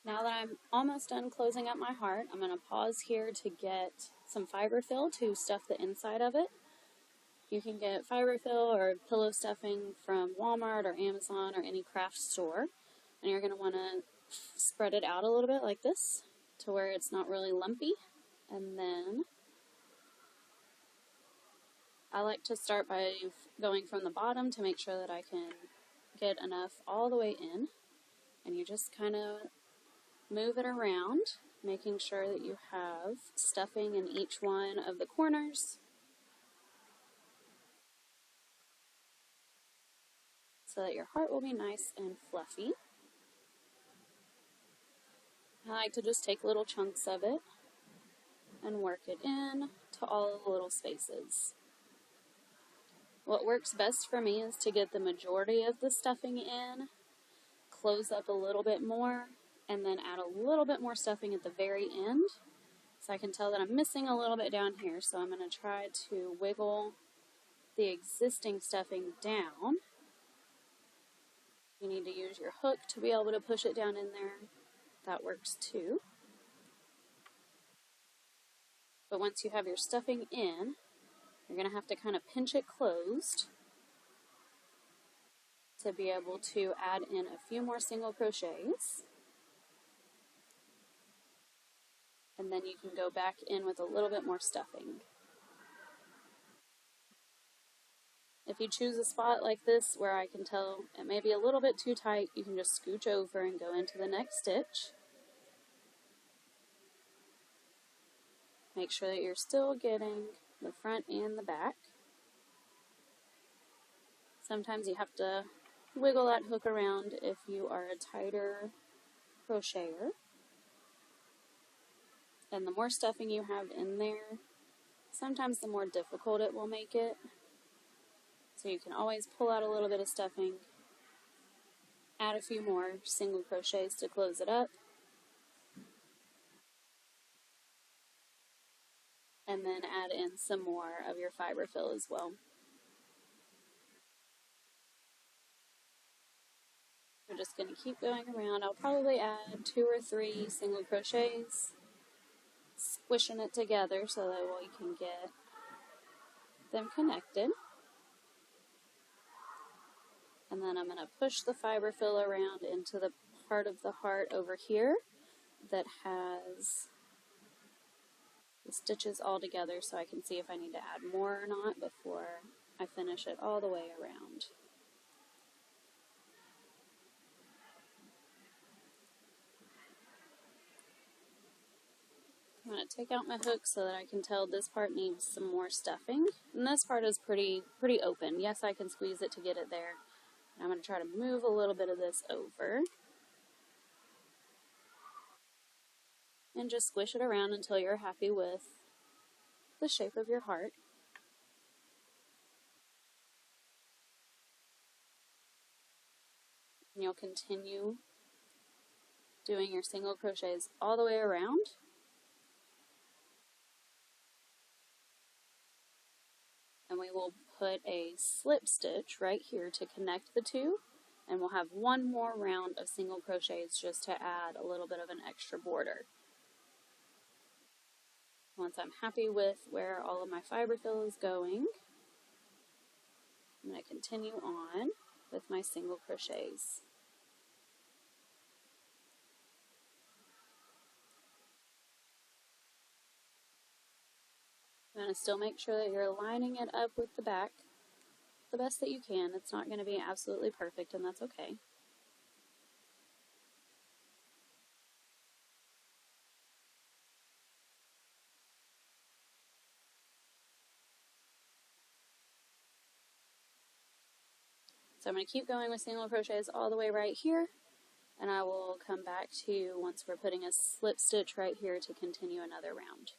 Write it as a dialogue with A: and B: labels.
A: Now that I'm almost done closing up my heart, I'm going to pause here to get some fiberfill to stuff the inside of it. You can get fiberfill or pillow stuffing from Walmart or Amazon or any craft store. And you're going to want to spread it out a little bit like this to where it's not really lumpy. And then I like to start by going from the bottom to make sure that I can get enough all the way in. And you just kind of move it around, making sure that you have stuffing in each one of the corners, so that your heart will be nice and fluffy. I like to just take little chunks of it and work it in to all the little spaces. What works best for me is to get the majority of the stuffing in, close up a little bit more, and then add a little bit more stuffing at the very end. So I can tell that I'm missing a little bit down here, so I'm going to try to wiggle the existing stuffing down. You need to use your hook to be able to push it down in there. That works too. But once you have your stuffing in, you're going to have to kind of pinch it closed to be able to add in a few more single crochets. And then you can go back in with a little bit more stuffing. If you choose a spot like this where I can tell it may be a little bit too tight, you can just scooch over and go into the next stitch. Make sure that you're still getting the front and the back. Sometimes you have to wiggle that hook around if you are a tighter crocheter. And the more stuffing you have in there, sometimes the more difficult it will make it. So you can always pull out a little bit of stuffing, add a few more single crochets to close it up, and then add in some more of your fiberfill as well. We're just going to keep going around. I'll probably add 2 or 3 single crochets, squishing it together so that we can get them connected. And then I'm going to push the fiberfill around into the part of the heart over here that has the stitches all together, so I can see if I need to add more or not before I finish it all the way around. I'm going to take out my hook so that I can tell this part needs some more stuffing. And this part is pretty open. Yes, I can squeeze it to get it there. And I'm going to try to move a little bit of this over. And just squish it around until you're happy with the shape of your heart. And you'll continue doing your single crochets all the way around. And we will put a slip stitch right here to connect the two, and we'll have one more round of single crochets just to add a little bit of an extra border. Once I'm happy with where all of my fiberfill is going, I'm going to continue on with my single crochets. I'm going to still make sure that you're lining it up with the back the best that you can. It's not going to be absolutely perfect, and that's okay. So I'm going to keep going with single crochets all the way right here, and I will come back to you once we're putting a slip stitch right here to continue another round.